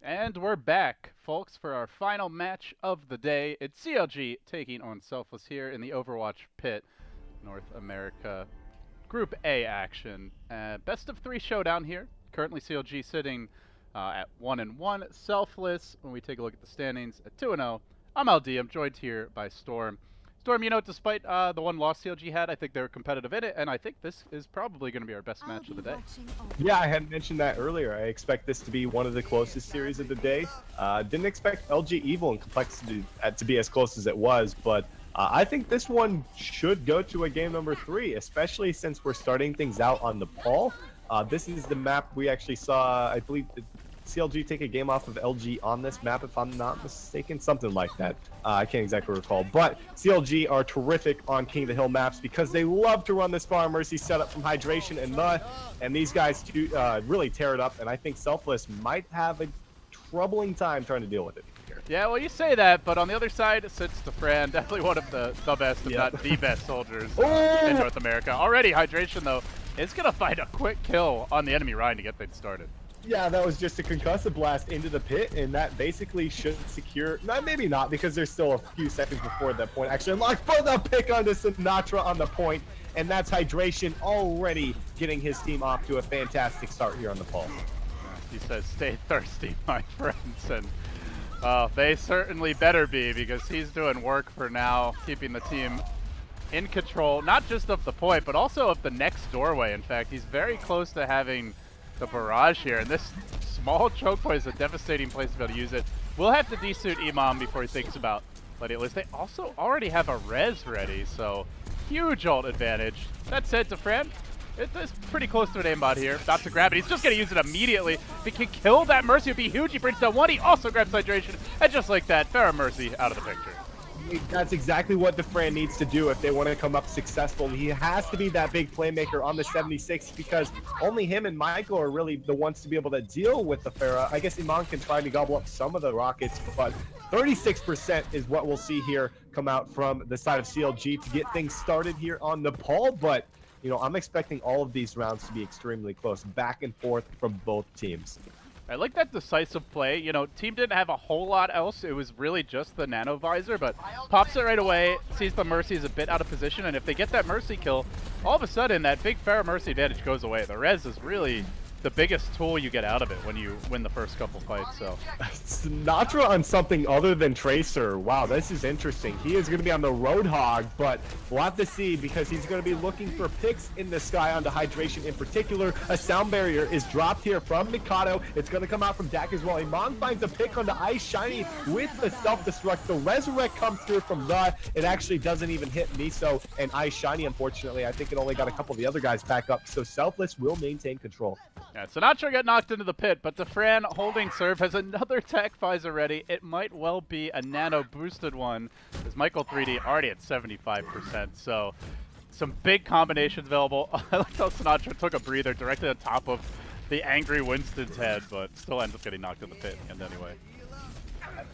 And we're back, folks, for our final match of the day. It's CLG taking on Selfless here in the Overwatch PIT North America Group A action. Best of 3 showdown here. Currently CLG sitting at 1-1. Selfless, when we take a look at the standings, at 2-0. I'm LD. I'm joined here by Storm. Storm, you know, despite the one loss CLG had, I think they were competitive in it, and I think this is probably going to be our best match of the day. Yeah, I had mentioned that earlier. I expect this to be one of the closest series of the day. Didn't expect LG Evil and Complexity to be as close as it was, but I think this one should go to a game number 3, especially since we're starting things out on Nepal. This is the map we actually saw, I believe, CLG take a game off of LG on this map, if I'm not mistaken, something like that. I can't exactly recall, but CLG are terrific on King of the Hill maps because they love to run this Far Mercy setup from Hydration and these guys really tear it up, and I think Selfless might have a troubling time trying to deal with it here. Yeah, well, you say that, but on the other side sits Defran, definitely one of the best, if not the best soldiers in North America. Already, Hydration, though, is going to find a quick kill on the enemy Ryan to get things started. Yeah, that was just a concussive blast into the pit, and that basically should secure, maybe not, because there's still a few seconds before that point. Actually unlocked, but the pick onto Sinatra on the point, and that's Hydration already getting his team off to a fantastic start here on the pole. He says, stay thirsty, my friends, and they certainly better be, because he's doing work for now, keeping the team in control, not just of the point, but also of the next doorway. In fact, he's very close to having the barrage here, and this small choke point is a devastating place to be able to use it. We'll have to desuit Imam before he thinks about letting it loose. They also already have a res ready, so huge ult advantage. That said, Defran, it is pretty close to an aimbot here. About to grab it. He's just going to use it immediately. If he can kill that Mercy, it would be huge. He brings down one. He also grabs Hydration, and just like that, Farrah Mercy out of the picture. That's exactly what Defran needs to do if they want to come up successful. He has to be that big playmaker on the 76 because only him and Michael are really the ones to be able to deal with the Farah. I guess Iman can try to gobble up some of the rockets, but 36% is what we'll see here come out from the side of CLG to get things started here on Nepal. But, you know, I'm expecting all of these rounds to be extremely close, back and forth from both teams. I like that decisive play. You know, team didn't have a whole lot else. It was really just the nano visor, but pops it right away, sees the Mercy is a bit out of position, and if they get that Mercy kill, all of a sudden that big Farrah Mercy advantage goes away. The res is really the biggest tool you get out of it when you win the first couple fights. So Sinatra on something other than Tracer. Wow, this is interesting. He is going to be on the Roadhog, but we'll have to see because he's going to be looking for picks in the sky onto Hydration in particular. A sound barrier is dropped here from Mikado. It's going to come out from Dak as well. Iman finds a pick onto Ice Shiny with the self-destruct. The Resurrect comes through from the. It actually doesn't even hit Miso and Ice Shiny, unfortunately. I think it only got a couple of the other guys back up, so Selfless will maintain control. Yeah, Sinatra got knocked into the pit, but Defran holding serve has another tech visor ready. It might well be a nano boosted one, as Michael 3D already at 75%. So some big combinations available. I like how Sinatra took a breather directly on top of the angry Winston's head, but still ends up getting knocked in the pit in the end anyway.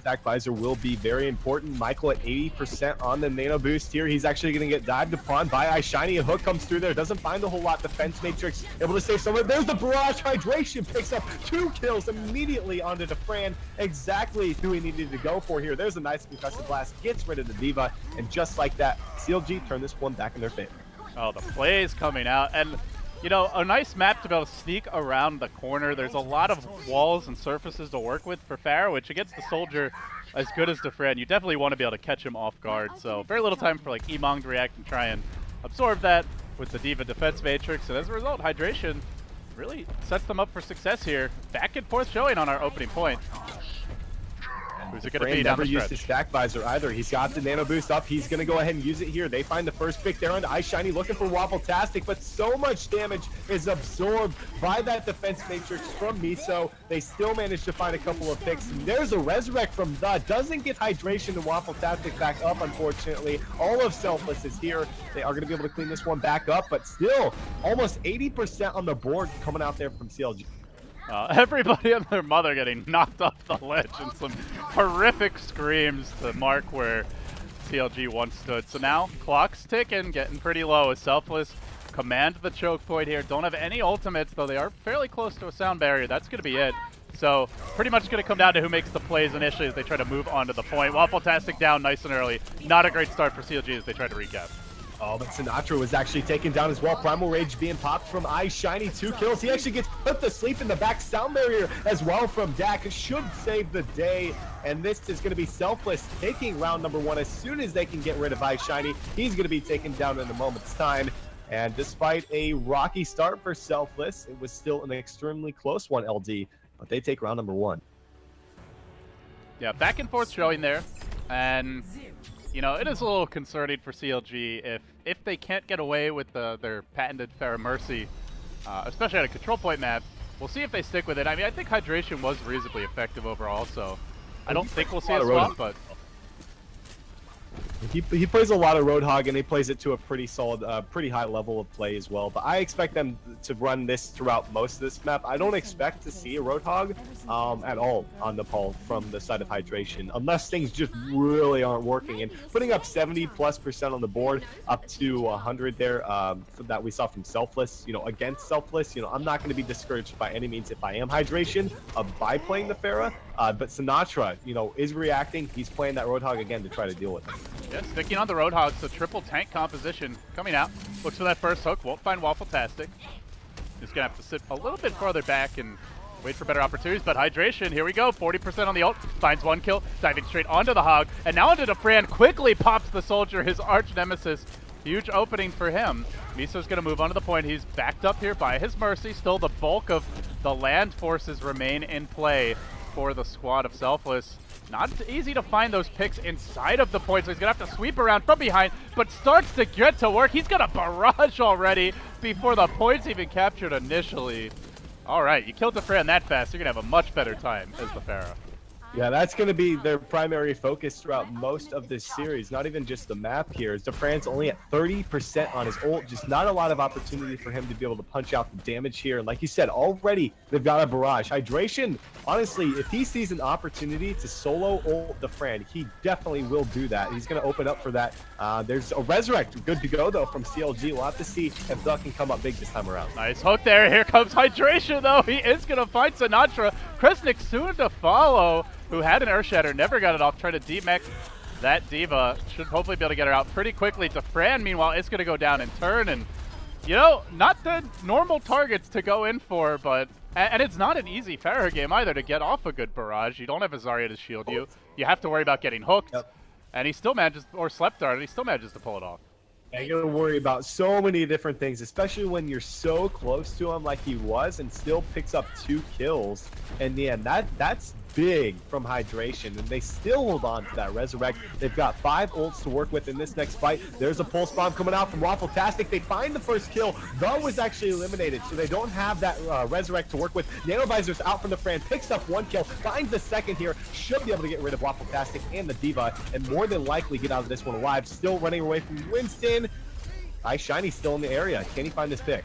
Attack visor will be very important. Michael at 80% on the nano boost here. He's actually going to get dived upon by Ice Shiny. A hook comes through there. Doesn't find a whole lot. Defense Matrix able to save someone. There's the barrage. Hydration picks up 2 kills immediately onto Defran. Exactly who he needed to go for here. There's a nice concussive blast. Gets rid of the Diva. And just like that, CLG turned this one back in their favor. Oh, the play is coming out. And you know, a nice map to be able to sneak around the corner. There's a lot of walls and surfaces to work with for Farrah, which against the soldier as good as Defran, you definitely want to be able to catch him off guard. So very little time for like Emong to react and try and absorb that with the Diva defense matrix. And as a result, Hydration really sets them up for success here. Back and forth showing on our opening point. Who's it going to be down the never used stretch? his stack visor either. He's got the nano boost up. He's going to go ahead and use it here. They find the first pick there on Ice Shiny, looking for Waffle-tastic, but so much damage is absorbed by that defense matrix from Miso. They still manage to find a couple of picks. And there's a Resurrect from the. Doesn't get Hydration and Waffle-tastic back up, unfortunately. All of Selfless is here. They are going to be able to clean this one back up, but still almost 80% on the board coming out there from CLG. Everybody and their mother getting knocked off the ledge and some horrific screams to mark where CLG once stood. So now, clock's ticking, getting pretty low as Selfless command the choke point here. Don't have any ultimates, though they are fairly close to a sound barrier. That's going to be it. So pretty much going to come down to who makes the plays initially as they try to move onto the point. Waffle-tastic down nice and early. Not a great start for CLG as they try to recap. Oh, but Sinatra was actually taken down as well. Primal Rage being popped from iShiny. 2 kills. He actually gets put to sleep in the back. Sound barrier as well from Dak. Should save the day. And this is going to be Selfless taking round number 1 as soon as they can get rid of iShiny. He's going to be taken down in a moment's time. And despite a rocky start for Selfless, it was still an extremely close one, LD. But they take round number 1. Yeah, back and forth showing there. And, you know, it is a little concerning for CLG if they can't get away with their patented Pharah Mercy, especially at a control point map. We'll see if they stick with it. I mean, I think Hydration was reasonably effective overall, so I don't think we'll see a swap, but... He plays a lot of Roadhog, and he plays it to a pretty solid, pretty high level of play as well. But I expect them to run this throughout most of this map. I don't expect to see a Roadhog at all on Nepal from the side of Hydration, unless things just really aren't working. And putting up 70+% on the board, up to 100 there, that we saw from Selfless, you know, against Selfless, you know, I'm not going to be discouraged by any means if I am Hydration by playing the Pharah. But Sinatra, you know, is reacting. He's playing that Roadhog again to try to deal with it. Yeah, sticking on the Roadhog, so triple tank composition coming out. Looks for that first hook, won't find Waffle-tastic. He's going to have to sit a little bit farther back and wait for better opportunities. But Hydration, here we go, 40% on the ult, finds 1 kill, diving straight onto the Hog. And now onto Fran, quickly pops the Soldier, his arch nemesis. Huge opening for him. Miso's going to move onto the point. He's backed up here by his Mercy. Still the bulk of the land forces remain in play for the squad of Selfless. Not easy to find those picks inside of the point, so he's going to have to sweep around from behind, but starts to get to work. He's got a barrage already before the point's even captured initially. All right, you killed the Fran that fast, you're going to have a much better time as the Pharah. Yeah, that's going to be their primary focus throughout most of this series, not even just the map here. DeFran's only at 30% on his ult, just not a lot of opportunity for him to be able to punch out the damage here. And like you said, already they've got a barrage. Hydration, honestly, if he sees an opportunity to solo ult DeFran, he definitely will do that. He's going to open up for that. There's a Resurrect good to go, though, from CLG. We'll have to see if Duck can come up big this time around. Nice hook there. Here comes Hydration, though. He is going to find Sinatra. Kresnik soon to follow, who had an Earthshatter, never got it off, trying to D-mech that Diva. Should hopefully be able to get her out pretty quickly. DeFran, meanwhile, is going to go down in turn. And, you know, not the normal targets to go in for, but... And it's not an easy Pharah game either to get off a good barrage. You don't have a Zarya to shield you. You have to worry about getting hooked. Yep. And he still manages, or slept dart, and he still manages to pull it off. You gotta worry about so many different things, especially when you're so close to him like he was and still picks up 2 kills. And yeah, that's big from Hydration, and they still hold on to that Resurrect. They've got 5 ults to work with in this next fight. There's a Pulse Bomb coming out from Waffle-tastic. They find the first kill. The was actually eliminated, so they don't have that Resurrect to work with. Nanovisor's out from the Fran, picks up 1 kill, finds the second here, should be able to get rid of Waffle-tastic and the Diva, and more than likely get out of this one alive. Still running away from Winston. iShiny still in the area. Can he find this pick?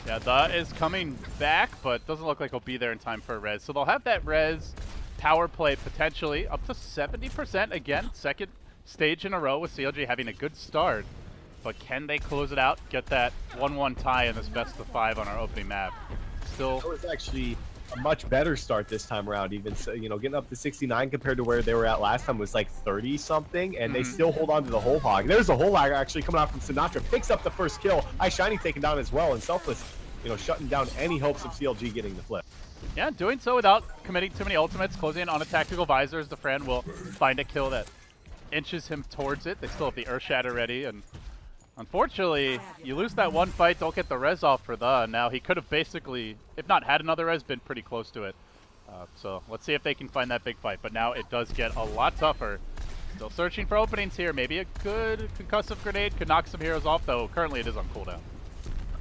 Yeah, the is coming back, but doesn't look like he'll be there in time for a res. So they'll have that res power play potentially up to 70% again. Second stage in a row with CLG having a good start. But can they close it out? Get that 1-1 tie in this best of 5 on our opening map. Still... That was actually a much better start this time around. Even so, you know, getting up to 69 compared to where they were at last time was like 30 something, and they still hold on to the whole hog. There's a whole hog actually coming out from Sinatra, picks up the first kill. iShiny taken down as well, and Selfless, you know, shutting down any hopes of CLG getting the flip. Yeah, doing so without committing too many ultimates, closing in on a tactical visor as the Fran will find a kill that inches him towards it. They still have the Earthshatter ready, and unfortunately, you lose that one fight, don't get the res off for the. Now he could have basically, if not had another res, been pretty close to it. So let's see if they can find that big fight. But now it does get a lot tougher. Still searching for openings here. Maybe a good concussive grenade could knock some heroes off, though currently it is on cooldown.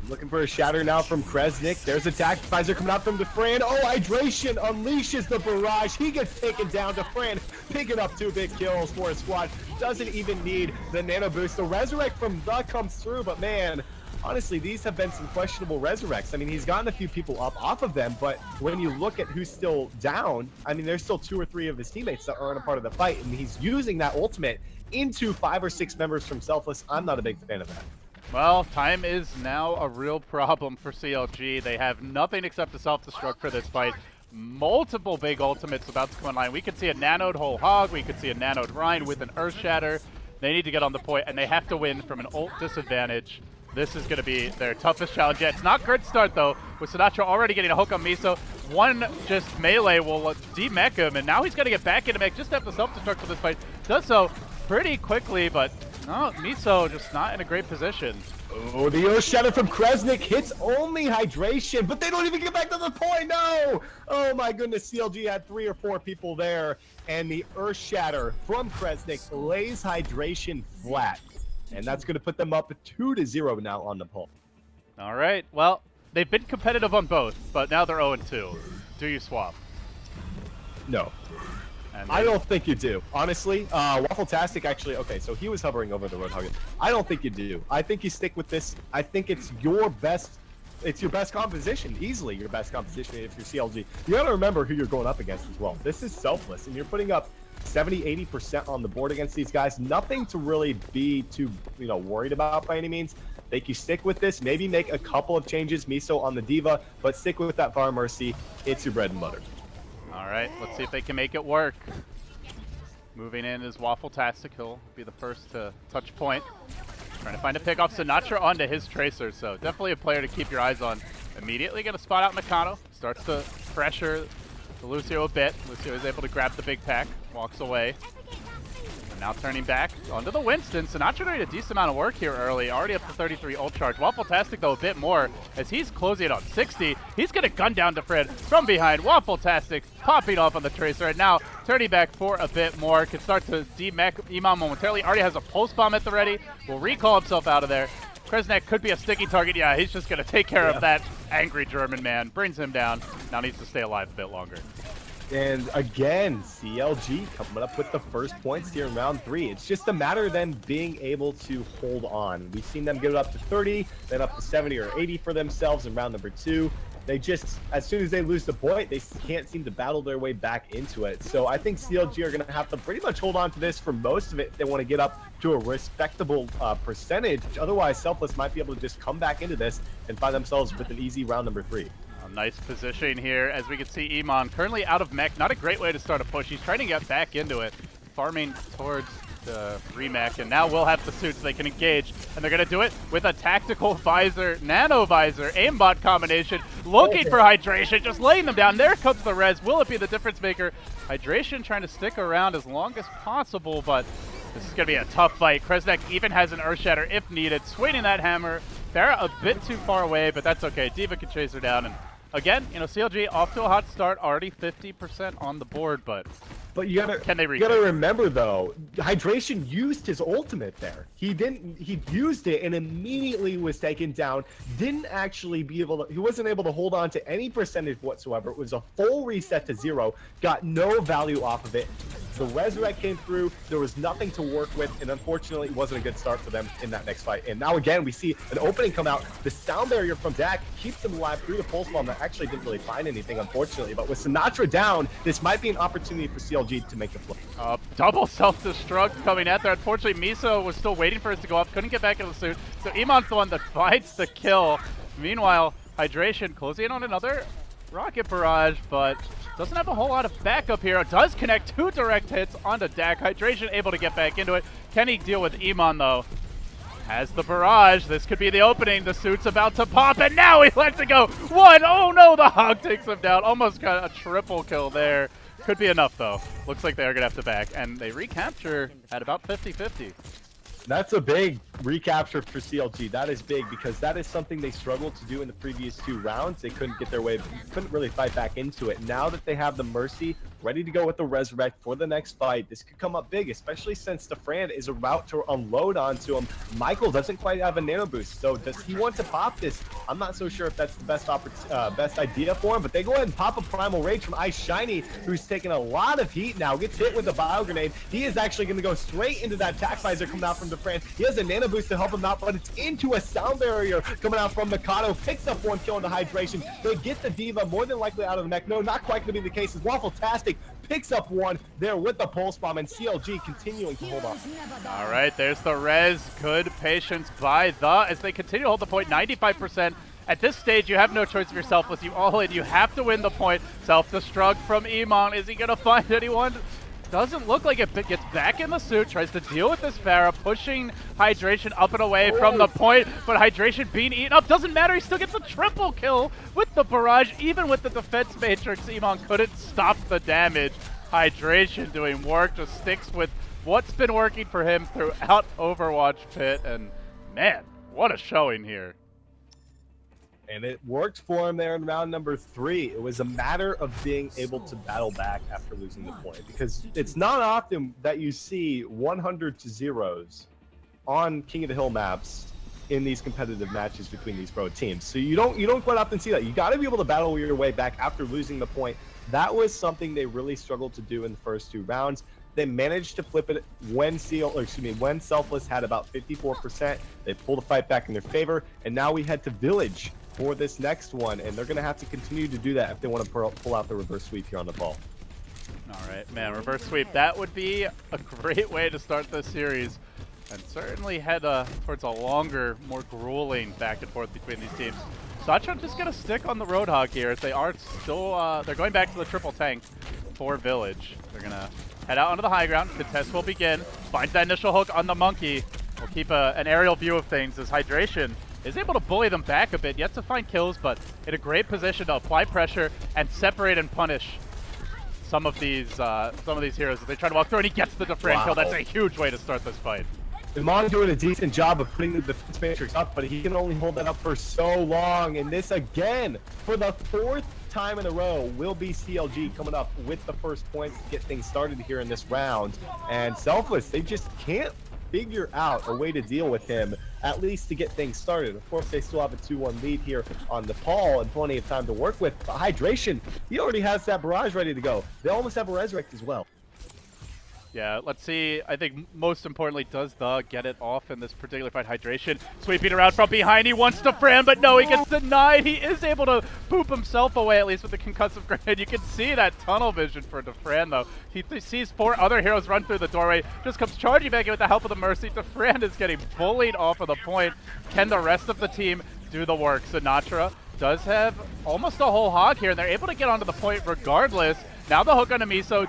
Looking for a shatter now from Kresnik. There's a tactic visor coming out from DeFran. Oh, Hydration unleashes the barrage. He gets taken down. DeFran picking up 2 big kills for his squad. Doesn't even need the nano boost. The Resurrect from The comes through, but man, honestly, these have been some questionable Resurrects. I mean, he's gotten a few people up off of them, but when you look at who's still down, I mean, there's still 2 or 3 of his teammates that aren't a part of the fight, and he's using that ultimate into 5 or 6 members from Selfless. I'm not a big fan of that. Well, time is now a real problem for CLG. They have nothing except a self-destruct for this fight. multiple big ultimates about to come online. We could see a nanoed whole hog. We could see a nanoed Rhine with an Earth Shatter. They need to get on the point, and they have to win from an ult disadvantage. This is going to be their toughest challenge yet. It's not good start, though, with Sinatra already getting a hook on Miso. One just melee will de-mech him, and now he's going to get back into mech just after self-destruct for this fight. Does so pretty quickly, but no, Miso just not in a great position. Oh, the Earth Shatter from Kresnik hits only hydration, but they don't even get back to the point. No! Oh my goodness, CLG had 3 or 4 people there, and the Earth Shatter from Kresnik lays hydration flat. And that's going to put them up 2-0 now on the poll. All right, well, they've been competitive on both, but now they're 0-2. Do you swap? No. I don't think you do. Honestly, Waffletastic actually, okay, so he was hovering over the Roadhog. I don't think you do. I think you stick with this. I think it's your best composition, easily your best composition if you're CLG. You gotta remember who you're going up against as well. This is Selfless, and you're putting up 70-80% on the board against these guys. Nothing to really be too, worried about by any means. Think you stick with this, maybe make a couple of changes, Miso on the Diva, but stick with that Fire Mercy. It's your bread and butter. All right, let's see if they can make it work. Moving in is Waffletastic. He'll be the first to touch point. Trying to find a pick off Sinatra onto his Tracer, so definitely a player to keep your eyes on. Immediately going to spot out Mikado. Starts to pressure Lucio a bit. Lucio is able to grab the big pack, walks away. Now turning back onto the Winston. Sinatra doing a decent amount of work here early. Already up to 33 ult charge. Waffletastic, though, a bit more as he's closing it on 60. He's going to gun down to Fred from behind. Waffletastic popping off on the Tracer. And now turning back for a bit more. Can start to de-mech Imam momentarily. Already has a pulse bomb at the ready. Will recall himself out of there. Kresnik could be a sticky target. Yeah, he's just going to take care of that angry German man. Brings him down. Now needs to stay alive a bit longer. And again, CLG coming up with the first points here in round 3. It's just a matter of them being able to hold on. We've seen them get it up to 30, then up to 70 or 80 for themselves in round number 2. They just, as soon as they lose the point, they can't seem to battle their way back into it. So I think CLG are going to have to pretty much hold on to this for most of it if they want to get up to a respectable percentage. Otherwise, Selfless might be able to just come back into this and find themselves with an easy round number 3. Nice positioning here, as we can see Iman currently out of mech. Not a great way to start a push. He's trying to get back into it, farming towards the remech, and now we'll have the suits they can engage, and they're going to do it with a tactical visor, nano visor, aimbot combination, looking for hydration, just laying them down. There comes the res. Will it be the difference maker? Hydration trying to stick around as long as possible, but this is going to be a tough fight. Kresnik even has an Earth Shatter if needed, swinging that hammer. They're a bit too far away, but that's okay. Diva can chase her down, and again, CLG off to a hot start, already 50% on the board, but you gotta remember though, Hydration used his ultimate there. He used it and immediately was taken down. Didn't actually he wasn't able to hold on to any percentage whatsoever. It was a full reset to 0. Got no value off of it. The Resurrect came through, there was nothing to work with, and unfortunately it wasn't a good start for them in that next fight. And now again, we see an opening come out. The sound barrier from Dak keeps them alive through the pulse bomb that actually didn't really find anything, unfortunately. But with Sinatra down, this might be an opportunity for CLG to make a play. Double self-destruct coming at there. Unfortunately, Miso was still waiting for it to go up, couldn't get back into the suit. So Iman's the one that finds the kill. Meanwhile, Hydration closing in on another rocket barrage, but doesn't have a whole lot of backup here. It does connect 2 direct hits onto Dak. Hydration able to get back into it. Can he deal with Iman though? Has the barrage. This could be the opening. The suit's about to pop, and now he lets it go. 1. Oh no, the hog takes him down. Almost got a triple kill there. Could be enough though. Looks like they're gonna have to back, and they recapture at about 50-50. That's a big recapture for CLG. That is big because that is something they struggled to do in the previous 2 rounds. They couldn't get their way, couldn't really fight back into it. Now that they have the Mercy ready to go with the Resurrect for the next fight, this could come up big, especially since DeFran is about to unload onto him. Michael doesn't quite have a nano boost, so does he want to pop this? I'm not so sure if that's the best idea for him, but they go ahead and pop a Primal Rage from Ice Shiny, who's taking a lot of heat now, gets hit with a Bio Grenade. He is actually going to go straight into that Tac Visor coming out from DeFran. He has a nano boost to help him out, but it's into a sound barrier coming out from Mikado. Picks up 1 kill into Hydration. They get the Diva more than likely out of the mech. No, not quite going to be the case. Waffletastic picks up 1 there with the pulse bomb, and CLG continuing to hold on. All right, there's the res. Good patience by as they continue to hold the point. 95%. At this stage, you have no choice of yourself. You all in. You have to win the point. Self-destruct from Iman. Is he going to find anyone? Doesn't look like it. Gets back in the suit, tries to deal with this Pharah, pushing Hydration up and away from the point, but Hydration being eaten up. Doesn't matter, he still gets a triple kill with the barrage. Even with the defense matrix, Iman couldn't stop the damage. Hydration doing work, just sticks with what's been working for him throughout Overwatch Pit, and man, what a showing here. And it worked for him there in round number 3. It was a matter of being able to battle back after losing the point, because it's not often that you see 100 to 0s on King of the Hill maps in these competitive matches between these pro teams. So you don't quite often see that. You got to be able to battle your way back after losing the point. That was something they really struggled to do in the first 2 rounds. They managed to flip it when when Selfless had about 54%. They pulled the fight back in their favor, and now we head to Village for this next one, and they're going to have to continue to do that if they want to pull out the reverse sweep here on the ball. All right, man, reverse sweep. That would be a great way to start this series, and certainly head towards a longer, more grueling back and forth between these teams. Sacha just going to stick on the Roadhog here, as they are still, they're going back to the triple tank for Village. They're going to head out onto the high ground. Contest will begin. Finds that initial hook on the Monkey. We'll keep an aerial view of things as Hydration is able to bully them back a bit, yet to find kills, but in a great position to apply pressure and separate and punish some of these heroes as they try to walk through, and he gets the Defran kill. That's a huge way to start this fight. Iman doing a decent job of putting the defense matrix up, but he can only hold that up for so long, and this again, for the 4th time in a row, will be CLG coming up with the first points to get things started here in this round. And Selfless, they just can't figure out a way to deal with him, at least to get things started. Of course, they still have a 2-1 lead here on the Paul and plenty of time to work with. But Hydration, he already has that barrage ready to go. They almost have a resurrect as well. Yeah, let's see. I think most importantly, does the get it off in this particular fight? Hydration sweeping around from behind. He wants to Fran, but no, he gets denied. He is able to poop himself away, at least with the concussive grenade. You can see that tunnel vision for Defran, though. He sees 4 other heroes run through the doorway, just comes charging back in with the help of the Mercy. Defran is getting bullied off of the point. Can the rest of the team do the work? Sinatra does have almost a whole hog here, and they're able to get onto the point regardless. Now the hook on Amiso,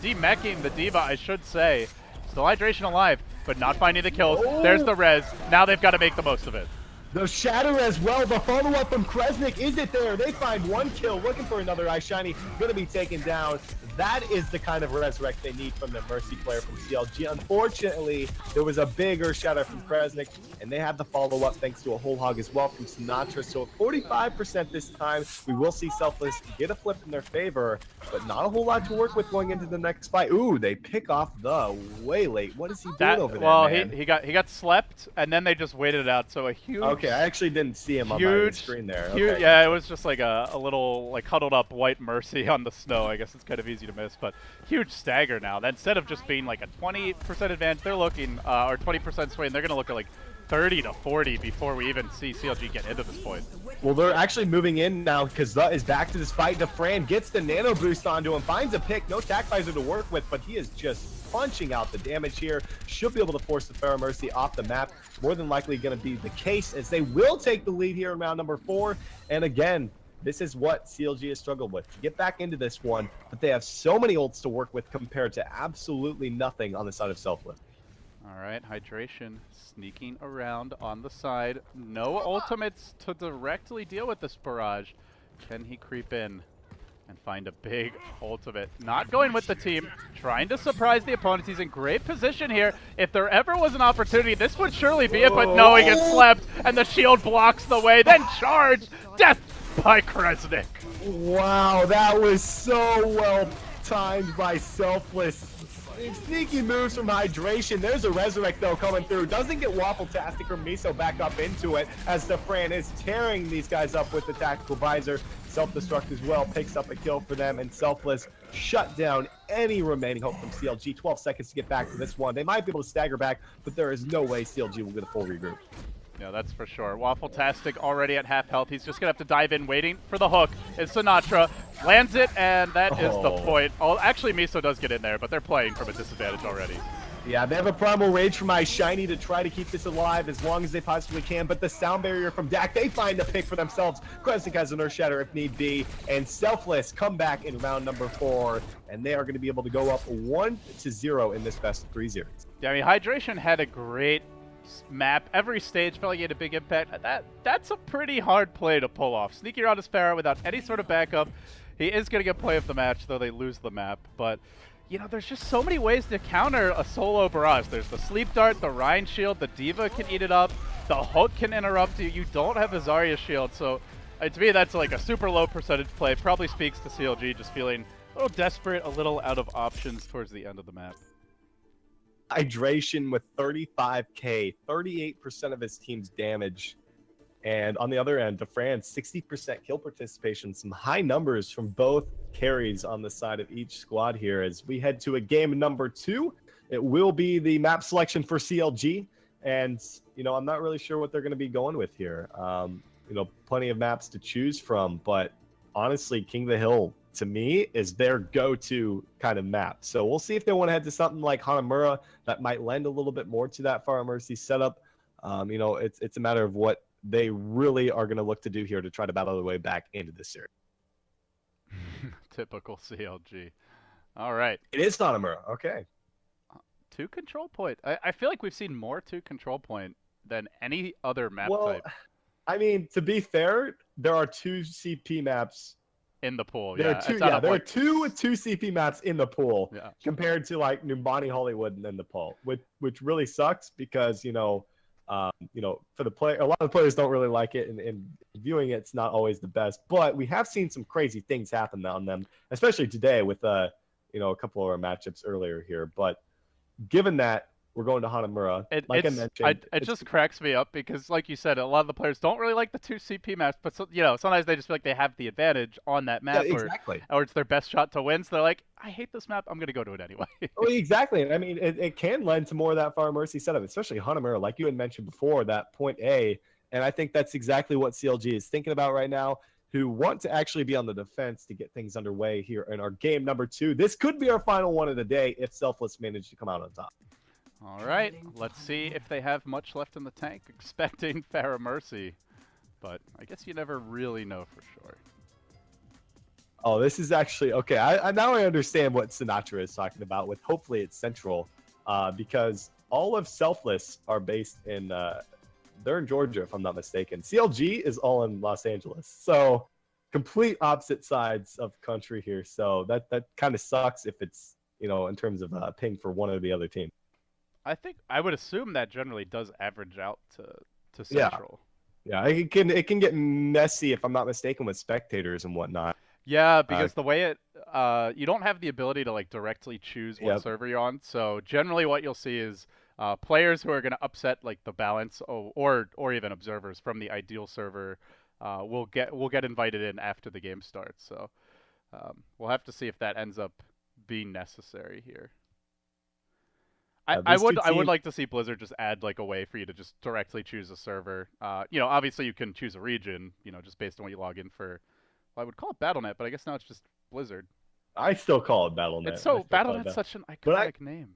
de-meching the D.Va, I should say. Still Hydration alive, but not finding the kills. There's the res. Now they've got to make the most of it. The shatter as well. The follow-up from Kresnik, is it there? They find 1 kill, looking for another. iShiny going to be taken down. That is the kind of resurrect they need from the Mercy player from CLG. Unfortunately, there was a bigger shatter from Kresnik, and they had the follow-up thanks to a whole hog as well from Sinatra. So 45% this time. We will see Selfless get a flip in their favor, but not a whole lot to work with going into the next fight. Ooh, they pick off the way late. What is he doing over there, well, man? he got slept, and then they just waited it out. So a huge... Okay, I actually didn't see him on my screen there. Okay. Yeah, it was just like a little like huddled up white Mercy on the snow. I guess it's kind of easy to miss, but huge stagger now. Instead of just being like a 20% advantage, they're looking, or 20% swing, they're going to look at like 30 to 40 before we even see CLG get into this point. Well, they're actually moving in now because The is back to this fight. Defran gets the nano boost onto him, finds a pick, no tac visor to work with, but he is just punching out the damage here. Should be able to force the Pharah Mercy off the map. More than likely going to be the case, as they will take the lead here in round number 4. And again, this is what CLG has struggled with, to get back into this one, but they have so many ults to work with compared to absolutely nothing on the side of Selfless. All right, Hydration sneaking around on the side. No ultimates to directly deal with this barrage. Can he creep in and find a big ultimate? Not going with the team, trying to surprise the opponents. He's in great position here. If there ever was an opportunity, this would surely be it, but no, he gets slept, and the shield blocks the way. Then charge! Death by Kresnik. Wow, that was so well timed by Selfless. Sneaky moves from Hydration. There's a resurrect though coming through. Doesn't get Waffle-tastic or Miso back up into it, as Defran is tearing these guys up with the tactical visor. Self-destruct as well, picks up a kill for them, and Selfless shut down any remaining hope from CLG. 12 seconds to get back to this one. They might be able to stagger back, but there is no way CLG will get a full regroup. Yeah, that's for sure. Waffle-tastic already at half health. He's just going to have to dive in, waiting for the hook. Is Sinatra. Lands it, and that is the point. Oh, actually, Miso does get in there, but they're playing from a disadvantage already. Yeah, they have a primal rage from Ice Shiny to try to keep this alive as long as they possibly can, but the sound barrier from Dak, they find a pick for themselves. Crescent has an Earth Shatter if need be, and Selfless come back in round number 4, and they are going to be able to go up 1-0 in this best of 3 series. Yeah, I mean, Hydration had a great map. Every stage felt like he had a big impact. That's a pretty hard play to pull off. Sneaking around his Pharah without any sort of backup. He is going to get play of the match, though they lose the map, but you know, there's just so many ways to counter a solo barrage. There's the Sleep Dart, the Rhine Shield, the Diva can eat it up, the Hook can interrupt you. You don't have a Zarya Shield, so to me that's like a super low percentage play. Probably speaks to CLG just feeling a little desperate, a little out of options towards the end of the map. Hydration with 35k, 38% of his team's damage. And on the other end, DeFrance, 60% kill participation, some high numbers from both carries on the side of each squad here as we head to a game number 2. It will be the map selection for CLG, and you know, I'm not really sure what they're going to be going with here. You know, plenty of maps to choose from, but honestly, King of the Hill to me is their go-to kind of map. So we'll see if they want to head to something like Hanamura that might lend a little bit more to that Far Mercy setup. You know, it's a matter of what they really are going to look to do here to try to battle their way back into this series. Typical CLG. All right. It is Hanamura. Okay. 2 control point. I feel like we've seen more 2 control point than any other map type. I mean, to be fair, there are 2 CP maps in the pool. There are two CP maps in the pool compared to like Numbani Hollywood and then the pool, which really sucks because you know, for the player, a lot of the players don't really like it, and viewing it's not always the best. But we have seen some crazy things happen on them, especially today with you know, a couple of our matchups earlier here. But given that we're going to Hanamura, like I mentioned, it just cracks me up because, like you said, a lot of the players don't really like the 2 CP maps, but you know, sometimes they just feel like they have the advantage on that map, or it's their best shot to win. So they're like, I hate this map, I'm gonna go to it anyway. Oh, exactly. And I mean, it can lend to more of that Far Mercy setup, especially Hanamura, like you had mentioned before, that point A. And I think that's exactly what CLG is thinking about right now, who want to actually be on the defense to get things underway here in our game number 2. This could be our final one of the day if Selfless managed to come out on top. All right, let's see if they have much left in the tank. Expecting Farah Mercy, but I guess you never really know for sure. Oh, this is actually okay. I now I understand what Sinatra is talking about with hopefully it's central, because all of Selfless are based in they're in Georgia if I'm not mistaken. CLG is all in Los Angeles, so complete opposite sides of the country here. So that kind of sucks if it's, you know, in terms of ping for one or the other team. I think I would assume that generally does average out to central. Yeah, it can get messy if I'm not mistaken with spectators and whatnot. Yeah, because the way it you don't have the ability to like directly choose what server you're on. So generally, what you'll see is players who are going to upset like the balance, or even observers from the ideal server will get invited in after the game starts. So we'll have to see if that ends up being necessary here. I would like to see Blizzard just add like a way for you to just directly choose a server. You know, obviously you can choose a region, you know, just based on what you log in for. Well, I would call it Battle.net, but I guess now it's just Blizzard. I still call it Battle.net. It's so Battle.net's such an iconic name.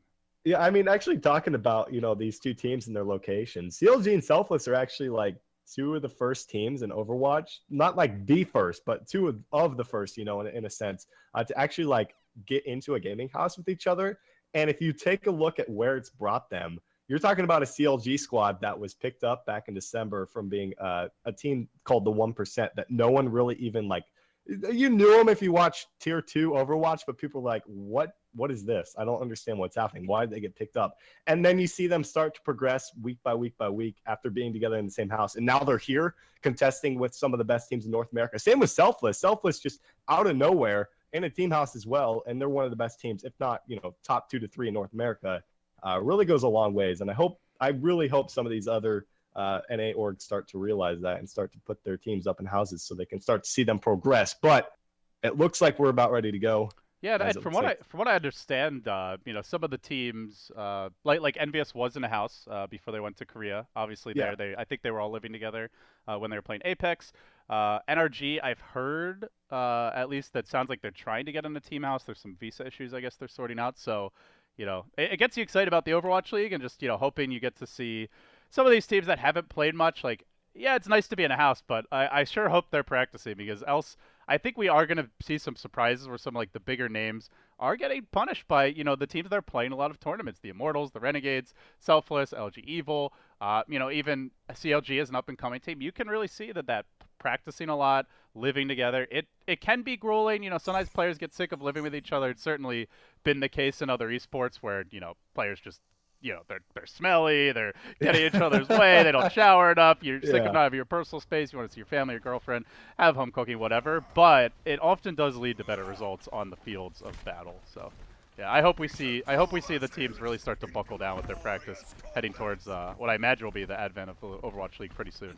Yeah, I mean, actually talking about, you know, these 2 teams and their locations, CLG and Selfless are actually like 2 of the first teams in Overwatch, not like the first, but 2 of the first, you know, in a sense, to actually like get into a gaming house with each other. And if you take a look at where it's brought them, you're talking about a CLG squad that was picked up back in December from being a team called the 1% that no one really even like. You knew them if you watched Tier 2 Overwatch, but people were like, what is this? I don't understand what's happening. Why did they get picked up? And then you see them start to progress week by week by week after being together in the same house. And now they're here contesting with some of the best teams in North America. Same with Selfless. Selfless just out of nowhere in a team house as well, and they're one of the best teams, if not, you know, top 2 to 3 in North America. Really goes a long ways, and I really hope some of these other NA orgs start to realize that and start to put their teams up in houses so they can start to see them progress. But it looks like we're about ready to go. Yeah, from what I understand, you know, some of the teams, like NVS was in a house before they went to Korea. Obviously, I think they were all living together when they were playing Apex. NRG, I've heard at least that sounds like they're trying to get in a team house. There's some visa issues, I guess they're sorting out. So, you know, it gets you excited about the Overwatch League and just, you know, hoping you get to see some of these teams that haven't played much. Like, yeah, it's nice to be in a house, but I sure hope they're practicing, because else I think we are going to see some surprises where some like the bigger names are getting punished by, you know, the teams that are playing a lot of tournaments, the Immortals, the Renegades, Selfless, LG Evil, you know, even CLG is an up-and-coming team. You can really see that practicing a lot, living together, it can be grueling. You know, sometimes players get sick of living with each other. It's certainly been the case in other esports where, you know, players just, you know, they're smelly, they're getting each other's way, they don't shower enough, you're sick of not having your personal space, you want to see your family, your girlfriend, have home cooking, whatever. But it often does lead to better results on the fields of battle. So yeah, I hope we see the teams really start to buckle down with their practice heading towards what I imagine will be the advent of the Overwatch League pretty soon.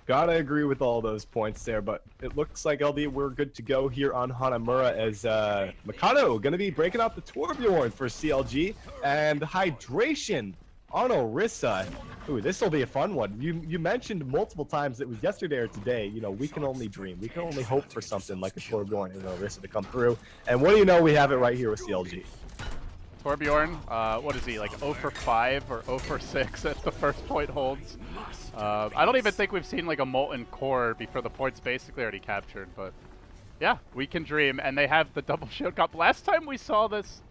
Gotta agree with all those points there, but it looks like, LD, we're good to go here on Hanamura, as Mikado going to be breaking out the Torbjorn for CLG, and Hydration on Orisa. Ooh, this will be a fun one. You mentioned multiple times, it was yesterday or today, you know, we can only dream. We can only hope for something like a Torbjorn and Orisa to come through. And what do you know, we have it right here with CLG. Torbjorn, what is he, like 0 for 5 or 0 for 6 at the first point holds? I don't even think we've seen like a Molten Core before the point's basically already captured, but yeah, we can dream. And they have the double shield cup. Last time we saw this,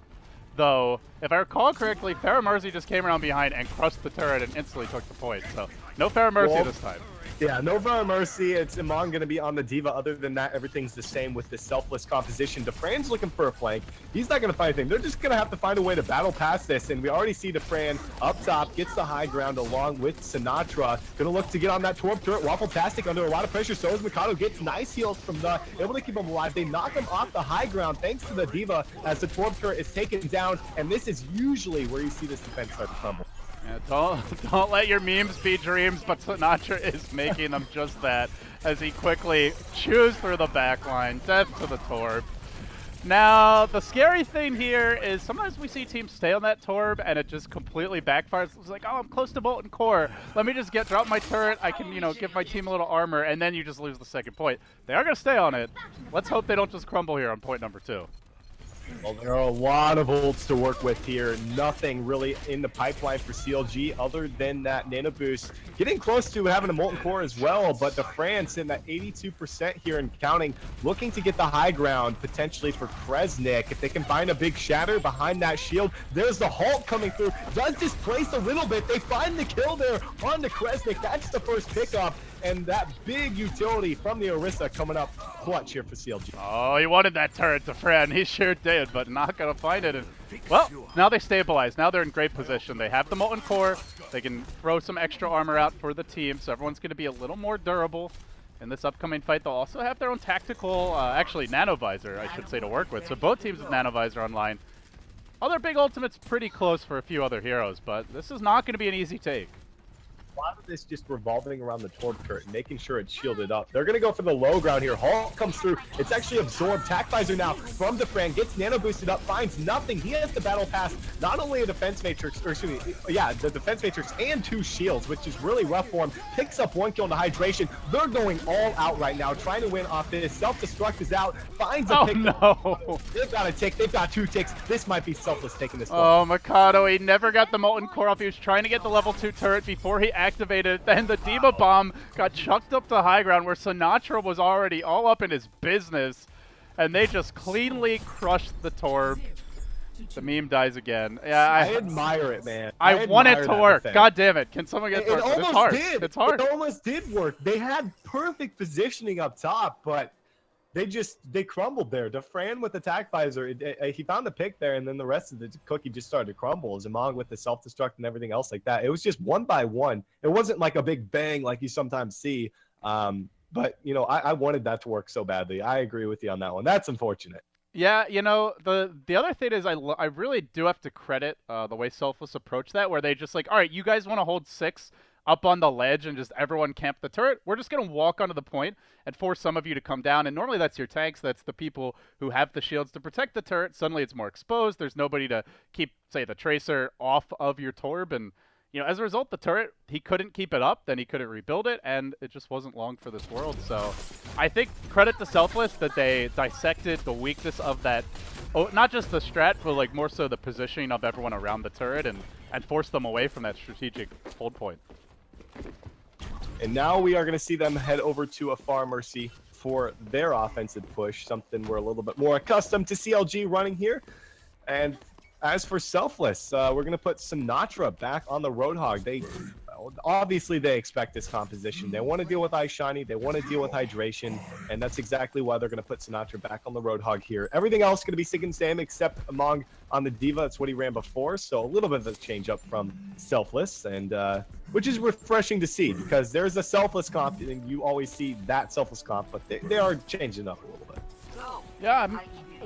though, if I recall correctly, Mercy just came around behind and crushed the turret and instantly took the point. So no Mercy this time. Yeah, no Mercy. It's Iman going to be on the D.Va. Other than that, everything's the same with the Selfless composition. Defran's looking for a flank. He's not going to find anything. They're just going to have to find a way to battle past this. And we already see Defran up top, gets the high ground along with Sinatra. Going to look to get on that Torb turret. Waffle-tastic under a lot of pressure. So is Mikado. Gets nice heals from the, able to keep him alive. They knock him off the high ground thanks to the D.Va as the Torb turret is taken down. And this is usually where you see this defense start to crumble. Yeah, don't let your memes be dreams, but Sinatra is making them just that as he quickly chews through the back line. Death to the Torb. Now, the scary thing here is sometimes we see teams stay on that Torb and it just completely backfires. It's like, oh, I'm close to Molten Core. Let me just drop my turret. I can, you know, give my team a little armor, and then you just lose the second point. They are going to stay on it. Let's hope they don't just crumble here on point number 2. Well, there are a lot of ults to work with here. Nothing really in the pipeline for CLG other than that nano boost. Getting close to having a Molten Core as well, but the Fran sitting at 82% here and counting, looking to get the high ground potentially for Kresnik. If they can find a big shatter behind that shield, there's the Hulk coming through. Does displace a little bit. They find the kill there on the Kresnik. That's the first pickup. And that big utility from the Orisa coming up clutch here for CLG. Oh, he wanted that turret to Fran. He sure did, but not going to find it. And, well, now they stabilize. Now they're in great position. They have the Molten Core. They can throw some extra armor out for the team, so everyone's going to be a little more durable in this upcoming fight. They'll also have their own tactical, actually Nanovisor, I should say, to work with. So both teams with Nanovisor online. Other big ultimates pretty close for a few other heroes, but this is not going to be an easy take. A lot of this just revolving around the Torb turret, making sure it's shielded up. They're going to go for the low ground here. Hulk comes through. It's actually absorbed. Tac Visor now from Defran. Gets nano boosted up. Finds nothing. He has the battle pass. Not only a defense matrix, or excuse me, yeah, the defense matrix and 2 shields, which is really rough for him. Picks up 1 kill into Hydration. They're going all out right now, trying to win off this. Self-destruct is out. Finds a pick. No. They've got a tick. They've got 2 ticks. This might be Selfless taking this one. Oh, Mikado, he never got the Molten Core off. He was trying to get the level 2 turret before he activated. Then the D.Va bomb got chucked up to high ground where Sinatra was already all up in his business, and they just cleanly crushed the Torb. The meme dies again. Yeah, I admire it, man. I want it to work. Defense. God damn it. Can someone get it to work? Almost it's hard. Did. It's hard. It almost did work. They had perfect positioning up top, but they crumbled there. Defran with the Tac Visor, he found the pick there, and then the rest of the cookie just started to crumble. Zamong with the self-destruct and everything else like that. It was just one by one. It wasn't like a big bang like you sometimes see. But, you know, I wanted that to work so badly. I agree with you on that one. That's unfortunate. Yeah, you know, the other thing is I really do have to credit the way Selfless approached that, where they just like, all right, you guys want to hold 6 up on the ledge and just everyone camp the turret. We're just going to walk onto the point and force some of you to come down. And normally that's your tanks. That's the people who have the shields to protect the turret. Suddenly it's more exposed. There's nobody to keep, say, the Tracer off of your Torb. And, you know, as a result, the turret, he couldn't keep it up. Then he couldn't rebuild it. And it just wasn't long for this world. So I think credit to Selfless that they dissected the weakness of that oh, not just the strat, but like more so the positioning of everyone around the turret and force them away from that strategic hold point. And now we are going to see them head over to a Far Mercy for their offensive push, something we're a little bit more accustomed to CLG running here. And as for Selfless, we're going to put Sinatra back on the Roadhog. Obviously, they expect this composition. They want to deal with Ice Shiny. They want to deal with hydration. And that's exactly why they're going to put Sinatra back on the Roadhog here. Everything else going to be sticking the same except Among on the Diva. That's what he ran before. So a little bit of a change up from Selfless, and which is refreshing to see because there's a Selfless comp, and you always see that Selfless comp, but they are changing up a little bit. Yeah,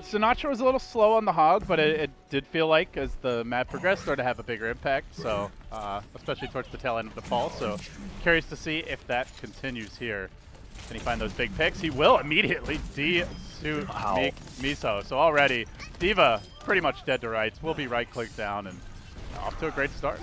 Sinatra was a little slow on the Hog, but it did feel like as the map progressed, started to have a bigger impact. So, especially towards the tail end of the fall. So, curious to see if that continues here. Can he find those big picks? He will immediately de-suit Miso. So already, Diva pretty much dead to rights. Will be right-click down and off to a great start.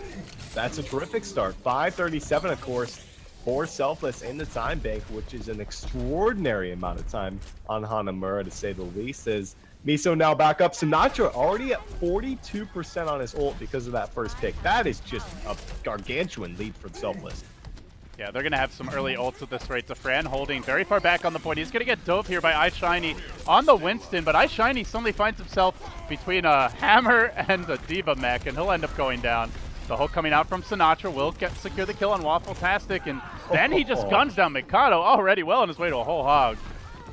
That's a terrific start. 5:37, of course, for Selfless in the time bank, which is an extraordinary amount of time on Hanamura, to say the least. As Miso now back up. Sinatra already at 42% on his ult because of that first pick. That is just a gargantuan lead for Selfless. Yeah, they're going to have some early ults at this rate. Fran holding very far back on the point. He's going to get dove here by Ice Shiny on the Winston, but Ice Shiny suddenly finds himself between a Hammer and a Diva mech, and he'll end up going down. The hook coming out from Sinatra will secure the kill on Waffle-tastic, and then he just guns down Mikado already well on his way to a whole hog.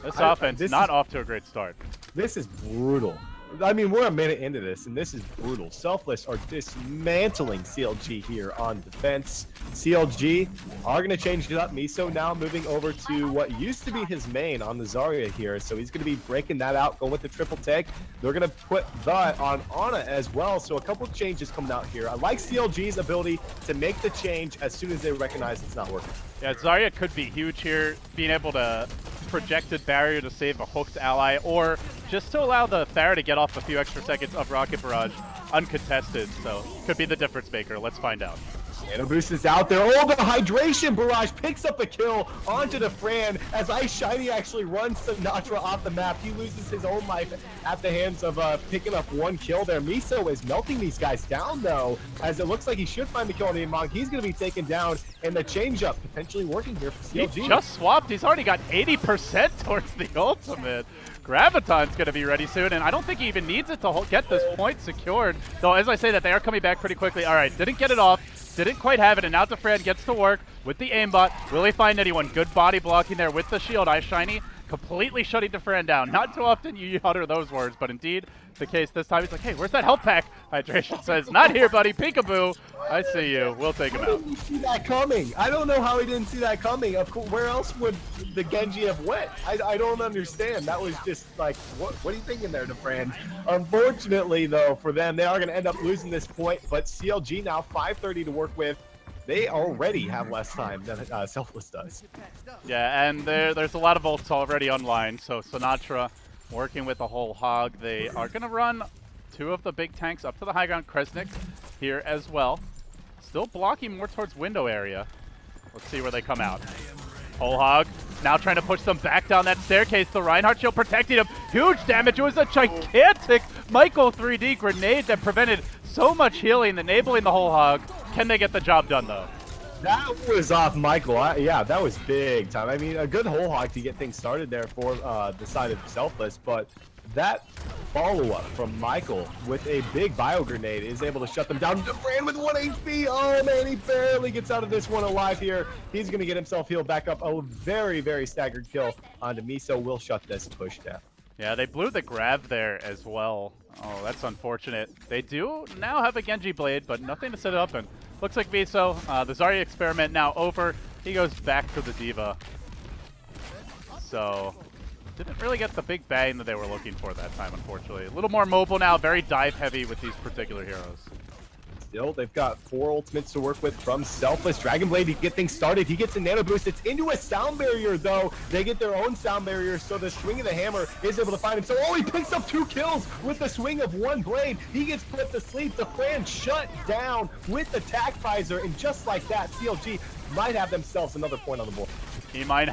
This offense not off to a great start. This is brutal. I mean, we're a minute into this, and this is brutal. Selfless are dismantling CLG here on defense. CLG are going to change it up. Miso now moving over to what used to be his main on the Zarya here. So he's going to be breaking that out, going with the triple take. They're going to put that on Ana as well. So a couple of changes coming out here. I like CLG's ability to make the change as soon as they recognize it's not working. Yeah, Zarya could be huge here, being able to projected barrier to save a hooked ally, or just to allow the Pharah to get off a few extra seconds of Rocket Barrage uncontested. So could be the difference maker. Let's find out. Nano Boost is out there. Oh, the Hydration Barrage picks up a kill onto the Fran as Ice Shiny actually runs Sinatra off the map. He loses his own life at the hands of picking up one kill there. Miso is melting these guys down, though, as it looks like he should find the kill on the Among. He's going to be taken down, and the change-up potentially working here for CLG. He just swapped. He's already got 80% towards the ultimate. Graviton's going to be ready soon, and I don't think he even needs it to get this point secured. Though, as I say that, they are coming back pretty quickly. All right, didn't get it off. Didn't quite have it, and now Fran gets to work with the aimbot. Will he find anyone? Good body blocking there with the shield. Ice Shiny completely shutting Fran down. Not too often you utter those words, but indeed the case this time. He's like, hey, where's that health pack? Hydration says, not here, buddy. Peekaboo. I see you. We'll take him out. How didn't you see that coming? I don't know how he didn't see that coming. Of course, where else would the Genji have went? I don't understand. That was just like, what are you thinking there, Fran? Unfortunately, though, for them, they are going to end up losing this point, but CLG now 5:30 to work with. They already have less time than Selfless does. Yeah, and there's a lot of ults already online, so Sinatra working with the whole hog. They are going to run two of the big tanks up to the high ground. Kresnik here as well. Still blocking more towards window area. Let's see where they come out. Whole hog now trying to push them back down that staircase. The Reinhardt shield protecting him. Huge damage. It was a gigantic Michael 3D grenade that prevented so much healing, enabling the whole hog. Can they get the job done, though? That was off Michael. Yeah, that was big time. I mean, a good whole hog to get things started there for the side of Selfless, but that follow-up from Michael with a big bio grenade is able to shut them down. Fran with 1 HP. Oh, man, he barely gets out of this one alive here. He's going to get himself healed back up. A very, very staggered kill onto Miso. Will shut this push down. Yeah, they blew the grab there as well. Oh, that's unfortunate. They do now have a Genji Blade, but nothing to set it up in. Looks like Miso, the Zarya experiment now over. He goes back to the Diva. So, didn't really get the big bang that they were looking for that time, unfortunately. A little more mobile now, very dive heavy with these particular heroes. Still, they've got 4 ultimates to work with from Selfless. Dragon Blade to get things started. He gets a nano boost. It's into a sound barrier, though. They get their own sound barrier, so the swing of the hammer is able to find him. So, oh, he picks up 2 kills with the swing of 1 blade. He gets put to sleep. The Fran shut down with the tac visor, and just like that, CLG might have themselves another point on the board. He might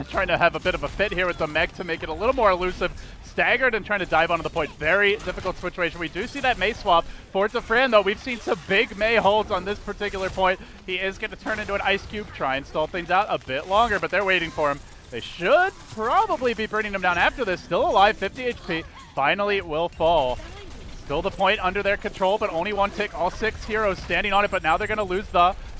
trying to have a bit of a fit here with the mech to make it a little more elusive. Staggered and trying to dive onto the point. Very difficult situation. We do see that Mei swap for Fran, though. We've seen some big Mei holds on this particular point. He is going to turn into an ice cube, try and stall things out a bit longer, but they're waiting for him. They should probably be bringing him down after this. Still alive, 50 HP. Finally, it will fall. Still the point under their control, but only one tick. All 6 heroes standing on it, but now they're going to lose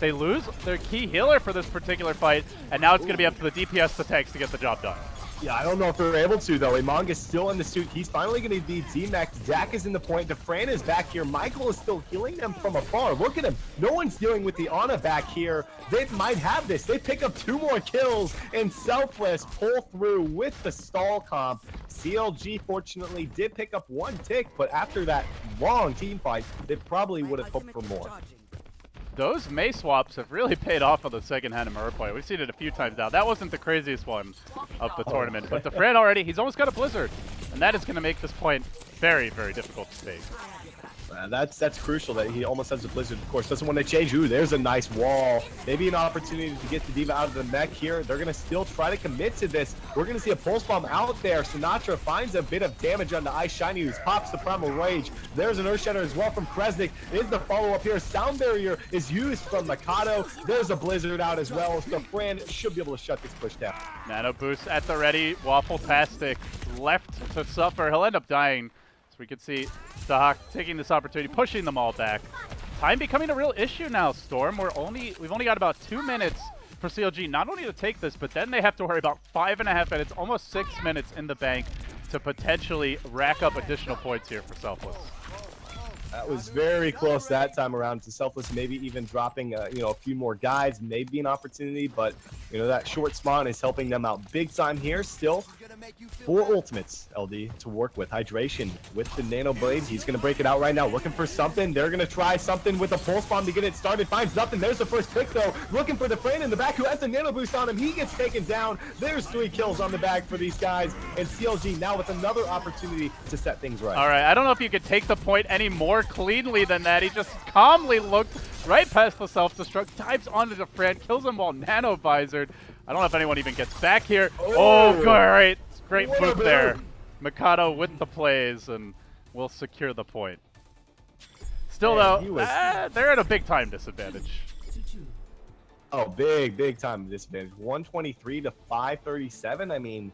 they lose their key healer for this particular fight, and now it's going to be up to the DPS, the tanks, to get the job done. Yeah, I don't know if they're able to, though. Imanga's still in the suit. He's finally going to be D-Max. Dak is in the point. DeFran is back here. Michael is still healing them from afar. Look at him. No one's dealing with the Ana back here. They might have this. They pick up 2 more kills, and Selfless pull through with the stall comp. CLG, fortunately, did pick up 1 tick, but after that long team fight, they probably would have hoped for more. Those Mei swaps have really paid off on the second Hanamura point. We've seen it a few times now. That wasn't the craziest one of the tournament, but DeFran already, he's almost got a Blizzard, and that is going to make this point very, very difficult to take. That's crucial that he almost has a Blizzard, of course. Doesn't want to change. Ooh, there's a nice wall. Maybe an opportunity to get the D.Va out of the mech here. They're going to still try to commit to this. We're going to see a Pulse Bomb out there. Sinatra finds a bit of damage on the Ice Shiny, who pops the Primal Rage. There's an Earth Shatter as well from Kresnik. Is the follow-up here. Sound Barrier is used from Mikado. There's a Blizzard out as well. So Fran should be able to shut this push down. Nano Boost at the ready. Waffle-tastic left to suffer. He'll end up dying. So we can see Doc taking this opportunity, pushing them all back. Time becoming a real issue now, Storm. We've only got about 2 minutes for CLG, not only to take this, but then they have to worry about 5.5 minutes, almost 6 minutes in the bank to potentially rack up additional points here for Selfless. That was very close that time around to Selfless, maybe even dropping a few more guys, maybe an opportunity, but that short spawn is helping them out big time here. Still 4 ultimates, LD, to work with. Hydration with the Nano Blades. He's going to break it out right now, looking for something. They're going to try something with a Pulse Bomb to get it started. Finds nothing. There's the first pick, though. Looking for the Fran in the back, who has the Nano Boost on him. He gets taken down. There's 3 kills on the bag for these guys. And CLG now with another opportunity to set things right. All right, I don't know if you could take the point any more cleanly than that. He just calmly looked right past the self-destruct, dives onto the Fran, kills him while Nano Visored. I don't know if anyone even gets back here. Oh, great. Great move there. Mikado with the plays, and will secure the point. Still, though, they're at a big-time disadvantage. Oh, big time disadvantage. 123 to 537. I mean,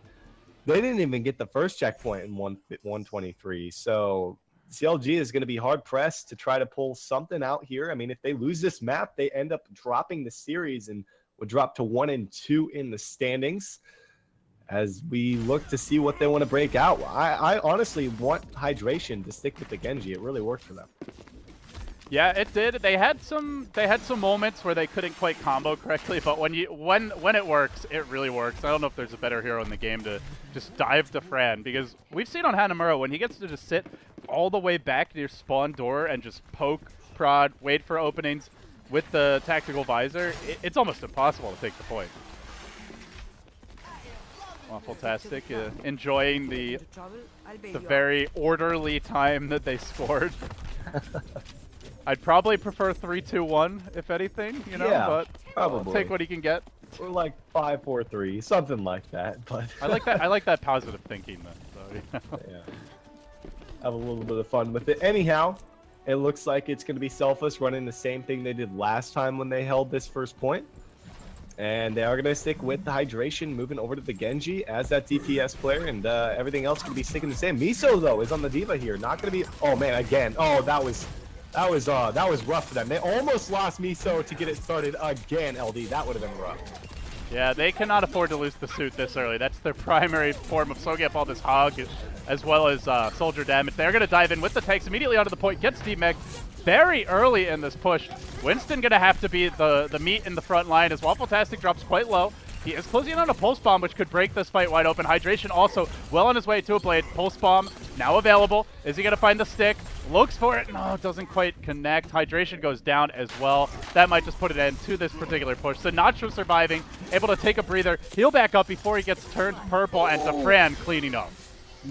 they didn't even get the first checkpoint in 123. So CLG is going to be hard-pressed to try to pull something out here. I mean, if they lose this map, they end up dropping the series and would drop to 1 and 2 in the standings. As we look to see what they want to break out. I honestly want Hydration to stick with the Genji. It really worked for them. Yeah, it did. They had some moments where they couldn't quite combo correctly, but when it works, it really works. I don't know if there's a better hero in the game to just dive to Fran, because we've seen on Hanamura when he gets to just sit all the way back near spawn door and just poke, prod, wait for openings with the tactical visor, it's almost impossible to take the point. Waffle-tastic, enjoying the very orderly time that they scored. I'd probably prefer 3-2-1 if anything, yeah, but probably. I'll take what he can get. Or like 5-4-3, something like that. But I like that. I like that positive thinking then. So, yeah. Have a little bit of fun with it. Anyhow, it looks like it's going to be Selfless running the same thing they did last time when they held this first point. And they are going to stick with the Hydration, moving over to the Genji as that DPS player, and everything else going to be sticking the same. Miso, though, is on the D.Va here. Not going to be... Oh, man, again. Oh, that was rough for them. They almost lost Miso to get it started again, LD. That would have been rough. Yeah, they cannot afford to lose the suit this early. That's their primary form of soaking up all this hog, as well as soldier damage. They're going to dive in with the tanks immediately onto the point, gets D-Mech very early in this push. Winston going to have to be the meat in the front line as Waffle-tastic drops quite low. He is closing in on a Pulse Bomb, which could break this fight wide open. Hydration also well on his way to a blade. Pulse Bomb now available. Is he going to find the stick? Looks for it. No, it doesn't quite connect. Hydration goes down as well. That might just put an end to this particular push. Sinatra surviving, able to take a breather, heal back up before he gets turned purple, and DeFran cleaning up.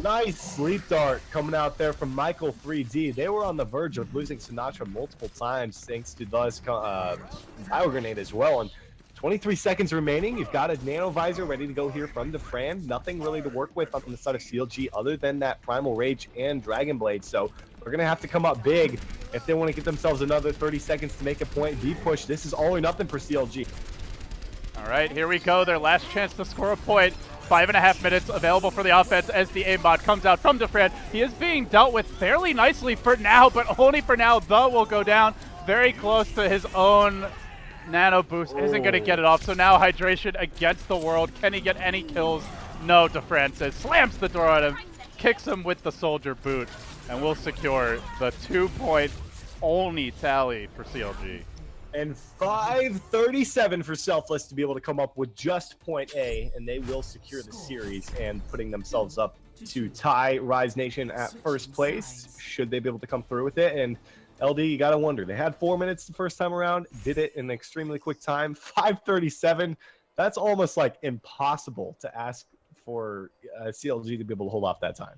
Nice sleep dart coming out there from Michael 3D. They were on the verge of losing Sinatra multiple times thanks to Buzz Power Grenade as well. And 23 seconds remaining. You've got a nano visor ready to go here from the Fran. Nothing really to work with on the side of CLG other than that Primal Rage and Dragon Blade. So they're going to have to come up big if they want to get themselves another 30 seconds to make a point. Deep push. This is all or nothing for CLG. All right, here we go. Their last chance to score a point. 5.5 minutes available for the offense as the aimbot comes out from Defran. He is being dealt with fairly nicely for now, but only for now. The will go down very close to his own nano boost. Isn't going to get it off. So now Hydration against the world. Can he get any kills? No, Defran says, slams the door on him, kicks him with the soldier boot, and will secure the 2-point only tally for CLG. And 5:37 for Selfless to be able to come up with just point A, and they will secure the series and putting themselves up to tie Rise Nation at first place, should they be able to come through with it. And LD, you got to wonder, they had 4 minutes the first time around, did it in an extremely quick time. 5:37, that's almost like impossible to ask for CLG to be able to hold off that time.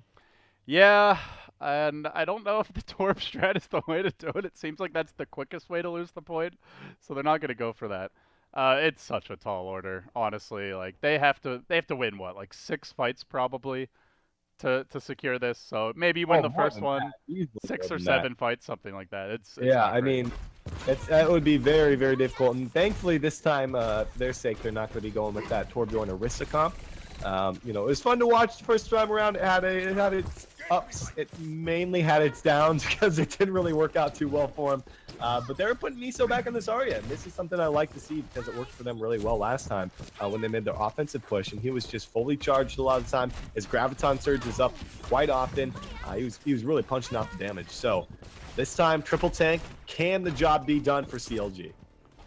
Yeah, and I don't know if the Torb strat is the way to do it. It seems like that's the quickest way to lose the point, so they're not going to go for that. It's such a tall order, honestly. Like they have to win what, like 6 fights probably to secure this. So maybe win the first one, 6 or 7 fights, something like that. It's yeah, I mean, that would be very, very difficult. And thankfully, this time, for their sake, they're not going to be going with that Torbjorn Orisa comp. You know, it was fun to watch the first time around. It had its ups. It mainly had its downs because it didn't really work out too well for him. But they were putting Miso back in this Zarya. And this is something I like to see because it worked for them really well last time when they made their offensive push. And he was just fully charged a lot of the time. His Graviton Surge was up quite often. He was really punching out the damage. So this time, triple tank. Can the job be done for CLG?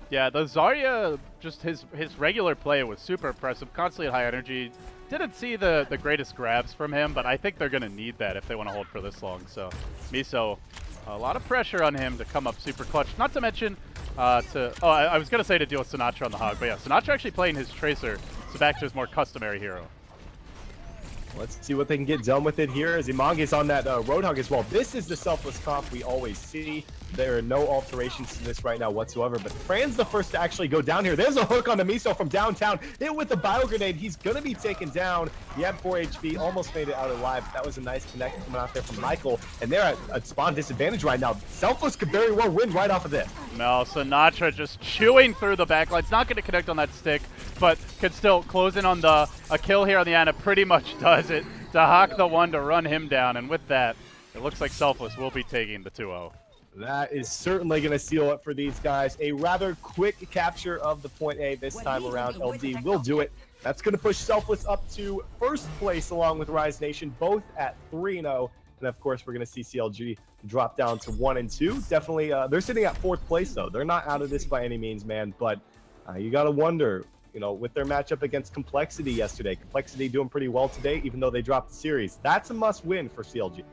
Yeah, the Zarya, just his regular play was super impressive, constantly at high energy. Didn't see the greatest grabs from him, but I think they're going to need that if they want to hold for this long. So Miso, a lot of pressure on him to come up super clutch. Not to mention, I was going to say to deal with Sinatra on the Hog, but yeah, Sinatra actually playing his Tracer, so back to his more customary hero. Let's see what they can get done with it here as Imanga's on that Roadhog as well. This is the Selfless comp we always see. There are no alterations to this right now whatsoever, but Fran's the first to actually go down here. There's a hook on the Miso from downtown. Hit with the bio grenade. He's going to be taken down. He had 4 HP, almost made it out alive. That was a nice connect coming out there from Michael, and they're at a spawn disadvantage right now. Selfless could very well win right off of this. No, Sinatra just chewing through the backline. It's not going to connect on that stick, but can still close in on a kill here on the Ana. Pretty much does it. Dahak the one to run him down, and with that, it looks like Selfless will be taking the 2-0. That is certainly going to seal it for these guys. A rather quick capture of the point A this time around. LD will do it. That's going to push Selfless up to first place along with Rise Nation, both at 3-0. And of course, we're going to see CLG drop down to 1-2. Definitely, they're sitting at 4th place, though. They're not out of this by any means, man. But you got to wonder, you know, with their matchup against Complexity yesterday. Complexity doing pretty well today, even though they dropped the series. That's a must-win for CLG.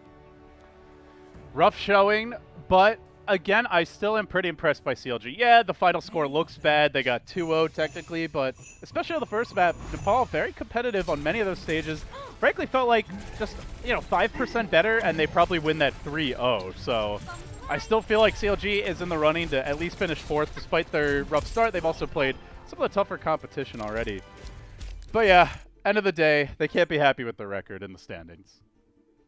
Rough showing, but again, I still am pretty impressed by CLG. Yeah, the final score looks bad. They got 2-0 technically, but especially on the first map, Nepal very competitive on many of those stages. Frankly, felt like just, 5% better, and they probably win that 3-0. So I still feel like CLG is in the running to at least finish 4th, despite their rough start. They've also played some of the tougher competition already. But yeah, end of the day, they can't be happy with their record in the standings.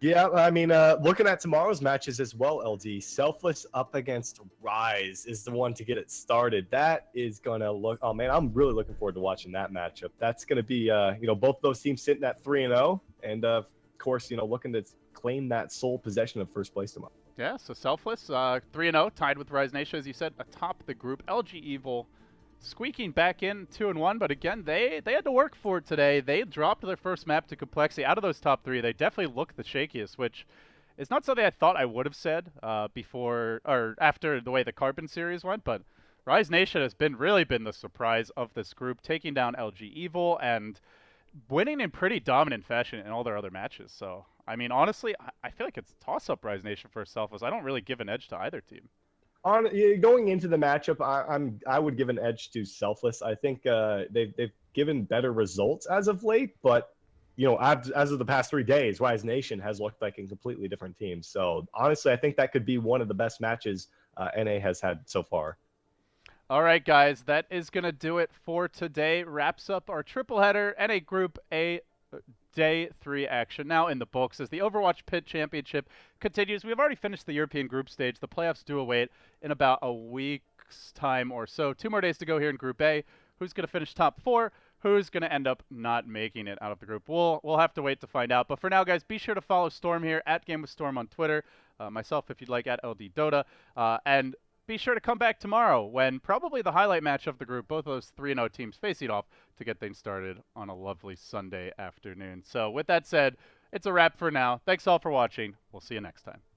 Yeah, I mean, looking at tomorrow's matches as well, LD, Selfless up against Rise is the one to get it started. That is going to look, oh man, I'm really looking forward to watching that matchup. That's going to be, both those teams sitting at 3-0, and of course, looking to claim that sole possession of first place tomorrow. Yeah, so Selfless, 3-0, tied with Rise Nation, as you said, atop the group. LG Evil squeaking back in 2-1, but again, they had to work for it today. They dropped their first map to Complexity. Out of those top 3, they definitely look the shakiest, which is not something I thought I would have said before or after the way the Carbon series went, but Rise Nation has really been the surprise of this group, taking down LG Evil and winning in pretty dominant fashion in all their other matches. So, I mean, honestly, I feel like it's toss-up Rise Nation for Selfless. I don't really give an edge to either team. Going into the matchup, I would give an edge to Selfless. I think they've given better results as of late, but as of the past 3 days, Rise Nation has looked like a completely different team. So honestly, I think that could be one of the best matches NA has had so far. All right, guys, that is going to do it for today. Wraps up our triple header and a Group A Day 3 action now in the books as the Overwatch PIT Championship continues. We've already finished the European group stage. The playoffs do await in about a week's time or so. 2 more days to go here in Group A. Who's going to finish top 4? Who's going to end up not making it out of the group? We'll have to wait to find out. But for now, guys, be sure to follow Storm here at Game with Storm on Twitter. Myself, if you'd like, at LD Dota. And be sure to come back tomorrow when probably the highlight match of the group, both of those 3-0 teams facing off to get things started on a lovely Sunday afternoon. So with that said, it's a wrap for now. Thanks all for watching. We'll see you next time.